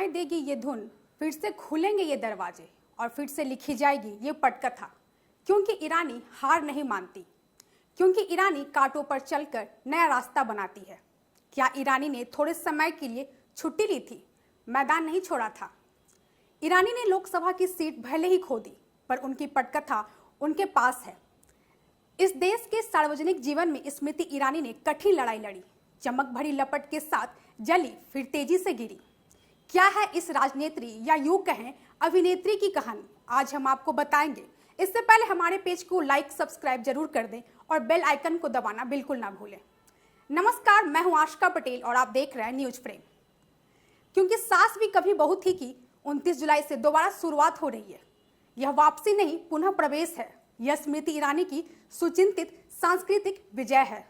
सुनाई देगी ये धुन, फिर से खुलेंगे ये दरवाजे और फिर से लिखी जाएगी ये पटकथा। क्योंकि ईरानी हार नहीं मानती, क्योंकि ईरानी कांटों पर चलकर नया रास्ता बनाती है। क्या ईरानी ने थोड़े समय के लिए छुट्टी ली थी? मैदान नहीं छोड़ा था। ईरानी ने लोकसभा की सीट भले ही खो दी, पर उनकी पटकथा उनके पास है। इस देश के सार्वजनिक जीवन में स्मृति ईरानी ने कठिन लड़ाई लड़ी, चमक भरी लपट के साथ जली, फिर तेजी से गिरी। क्या है इस राजनेत्री या यूं कहें अभिनेत्री की कहानी, आज हम आपको बताएंगे। इससे पहले हमारे पेज को लाइक सब्सक्राइब जरूर कर दें और बेल आइकन को दबाना बिल्कुल ना भूलें। नमस्कार, मैं हूं आशिका पटेल और आप देख रहे हैं न्यूज फ्रेम। क्योंकि सास भी कभी बहू थी की 29 जुलाई से दोबारा शुरुआत हो रही है। यह वापसी नहीं, पुनः प्रवेश है। यह स्मृति ईरानी की सुचिंतित सांस्कृतिक विजय है।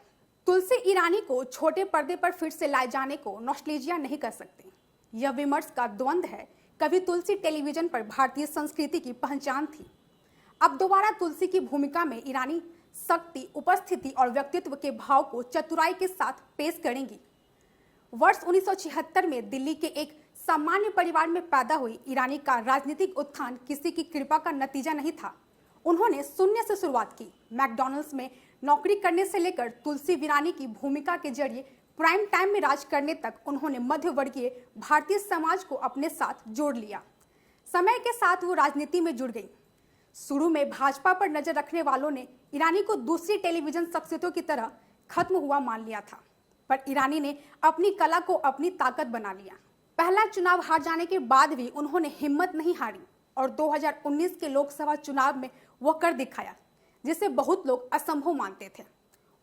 तुलसी ईरानी को छोटे पर्दे पर फिर से लाए जाने को नॉस्टैल्जिया नहीं कर सकते। यह विमर्श का द्वंद है। कभी तुलसी टेलीविजन पर भारतीय संस्कृति की पहचान थी, अब दोबारा तुलसी की भूमिका में ईरानी शक्ति, उपस्थिति और व्यक्तित्व के भाव को चतुराई के साथ पेश करेंगी। वर्ष 1976 में दिल्ली के एक सामान्य परिवार में पैदा हुई ईरानी का राजनीतिक उत्थान किसी की कृपा का नतीजा नहीं था। उन्होंने शून्य से शुरुआत की। मैकडॉनल्ड्स में नौकरी करने से लेकर तुलसी वीरानी की भूमिका के जरिए प्राइम टाइम में राज करने तक उन्होंने मध्य वर्गीय भारतीय समाज को अपने साथ जोड़ लिया। समय के साथ वो राजनीति में जुड़ गई। शुरू में भाजपा पर नजर रखने वालों ने ईरानी को दूसरी टेलीविजन शख्सियतों की तरह खत्म हुआ मान लिया था, पर ईरानी ने अपनी कला को अपनी ताकत बना लिया। पहला चुनाव हार जाने के बाद भी उन्होंने हिम्मत नहीं हारी और 2019 के लोकसभा चुनाव में वो कर दिखाया जिसे बहुत लोग असंभव मानते थे।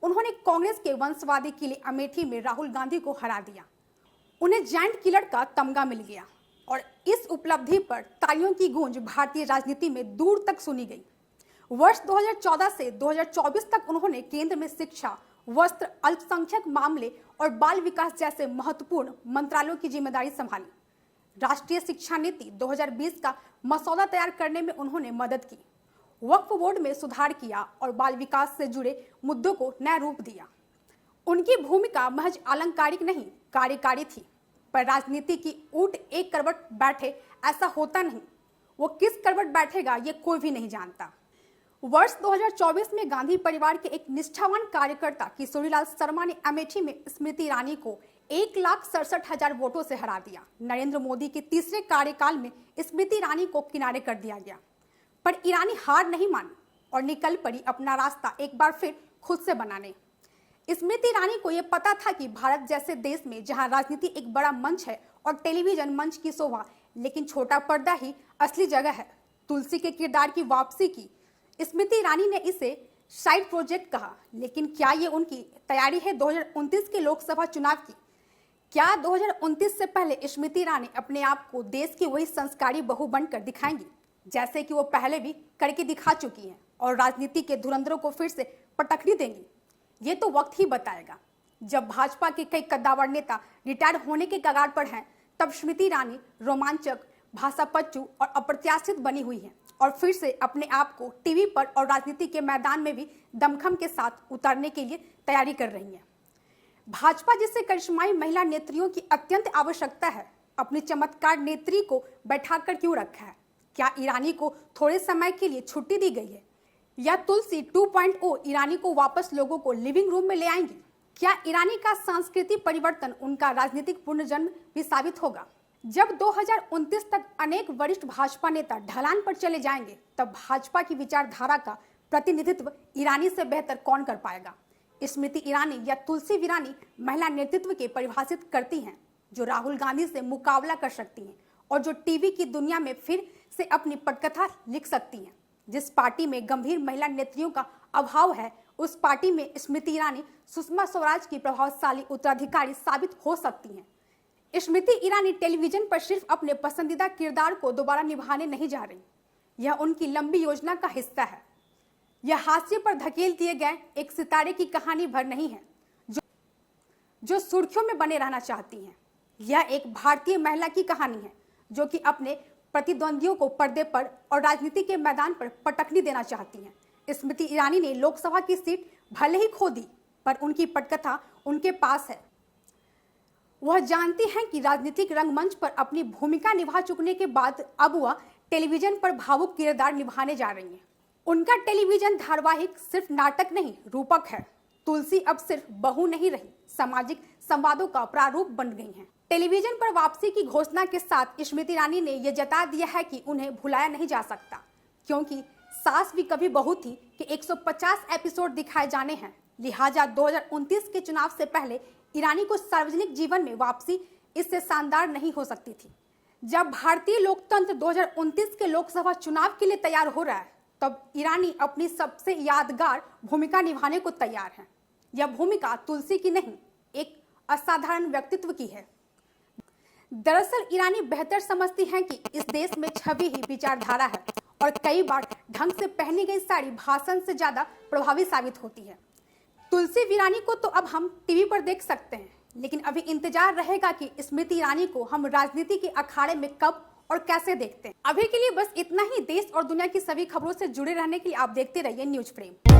उन्होंने कांग्रेस के वंशवादी किले अमेठी में राहुल गांधी को हरा दिया। उन्हें जायंट किलर का तमगा मिल गया और इस उपलब्धि पर तालियों की गूंज भारतीय राजनीति में दूर तक सुनी गई। वर्ष 2014 से 2024 तक उन्होंने केंद्र में शिक्षा, वस्त्र, अल्पसंख्यक मामले और बाल विकास जैसे महत्वपूर्ण मंत्रालयों की जिम्मेदारी संभाली। राष्ट्रीय शिक्षा नीति 2020 का मसौदा तैयार करने में उन्होंने मदद की। वक्फ बोर्ड में सुधार किया और बाल विकास से जुड़े मुद्दों को नया रूप दिया। उनकी भूमिका महज आलंकारिक नहीं, कार्यकारी थी। पर राजनीति की ऊंट एक करवट बैठे ऐसा होता नहीं। वो किस करवट बैठेगा ये कोई भी नहीं जानता। वर्ष 2024 में गांधी परिवार के एक निष्ठावान कार्यकर्ता किशोरीलाल शर्मा ने अमेठी में स्मृति ईरानी को 1,67,000 वोटों से हरा दिया। नरेंद्र मोदी के तीसरे कार्यकाल में स्मृति ईरानी को किनारे कर दिया गया, पर ईरानी हार नहीं मानी और निकल पड़ी अपना रास्ता एक बार फिर खुद से बनाने। स्मृति ईरानी को यह पता था कि भारत जैसे देश में जहां राजनीति एक बड़ा मंच है और टेलीविजन मंच की शोभा, लेकिन छोटा पर्दा ही असली जगह है। तुलसी के किरदार की वापसी की स्मृति ईरानी ने इसे साइड प्रोजेक्ट कहा, लेकिन क्या ये उनकी तैयारी है 2029 के लोकसभा चुनाव की? क्या 2029 से पहले स्मृति ईरानी अपने आप को देश की वही संस्कारी बहू बनकर दिखाएंगी जैसे कि वो पहले भी करके दिखा चुकी हैं, और राजनीति के धुरंधरों को फिर से पटखनी देंगी? ये तो वक्त ही बताएगा। जब भाजपा के कई कद्दावर नेता रिटायर होने के कगार पर हैं, तब स्मृति ईरानी रोमांचक, भाषापच्चू और अप्रत्याशित बनी हुई हैं और फिर से अपने आप को टीवी पर और राजनीति के मैदान में भी दमखम के साथ उतारने के लिए तैयारी कर रही हैं। भाजपा जिससे करिश्माई महिला नेत्रियों की अत्यंत आवश्यकता है, अपनी चमत्कार नेत्री को बैठाकर क्यों रखा है? क्या ईरानी को थोड़े समय के लिए छुट्टी दी गई है, या तुलसी 2.0 ईरानी को वापस लोगों को लिविंग रूम में ले आएंगी? क्या ईरानी का सांस्कृतिक परिवर्तन उनका राजनीतिक पुनर्जन्म भी साबित होगा? जब 2029 तक अनेक वरिष्ठ भाजपा नेता ढलान पर चले जाएंगे, तब भाजपा की विचारधारा का प्रतिनिधित्व ईरानी से बेहतर कौन कर पाएगा? स्मृति ईरानी या तुलसी वीरानी महिला नेतृत्व के परिभाषित करती हैं, जो राहुल गांधी से मुकाबला कर सकती हैं और जो टीवी की दुनिया में फिर से अपनी पटकथा लिख सकती हैं। जिस पार्टी में गंभीर महिला नेत्रियों का अभाव है, उस पार्टी में स्मृति ईरानी सुषमा स्वराज की प्रभावशाली उत्तराधिकारी साबित हो सकती हैं। स्मृति ईरानी टेलीविजन पर सिर्फ अपने पसंदीदा किरदार को दोबारा निभाने नहीं जा रही, यह उनकी लंबी योजना का हिस्सा है। यह हास्य पर धकेल दिए गए एक सितारे की कहानी भर नहीं है जो सुर्खियों में बने रहना चाहती हैं। यह एक भारतीय महिला की कहानी है जो कि अपने प्रतिद्वंदियों को पर्दे पर और राजनीति के मैदान पर पटखनी देना चाहती हैं। स्मृति ईरानी ने लोकसभा की सीट भले ही खो दी, पर उनकी पटकथा उनके पास है। वह जानती हैं कि राजनीतिक रंगमंच पर अपनी भूमिका निभा चुकने के बाद अब वह टेलीविजन पर भावुक किरदार निभाने जा रही हैं। उनका टेलीविजन धारावाहिक सिर्फ नाटक नहीं, रूपक है। तुलसी अब सिर्फ बहू नहीं रही, सामाजिक संवादों का प्रारूप बन गई हैं। टेलीविजन पर वापसी की घोषणा के साथ स्मृति ईरानी ने यह जता दिया है कि उन्हें भुलाया नहीं जा सकता, क्योंकि सास भी कभी बहू थी कि 150 एपिसोड दिखाए जाने हैं। लिहाजा 2029 के चुनाव से पहले ईरानी को सार्वजनिक जीवन में वापसी इससे शानदार नहीं हो सकती थी। जब भारतीय लोकतंत्र 2029 के लोकसभा चुनाव के लिए तैयार हो रहा है, तब ईरानी अपनी सबसे यादगार भूमिका निभाने को तैयार हैं। यह भूमिका तुलसी की नहीं, एक असाधारण व्यक्तित्व की है। दरअसल ईरानी बेहतर समझती हैं कि इस देश में छवि ही विचारधारा है और कई बार ढंग से पहनी गई साड़ी भाषण से ज्यादा प्रभावी साबित होती है। तुलसी ईरानी को तो अब हम टीवी पर देख सकते हैं, लेकिन अभी इंतजार रहेगा कि स्मृति ईरानी को हम राजनीति के अखाड़े में कब और कैसे देखते हैं। अभी के लिए बस इतना ही। देश और दुनिया की सभी खबरों से जुड़े रहने के लिए आप देखते रहिए न्यूज फ्रेम।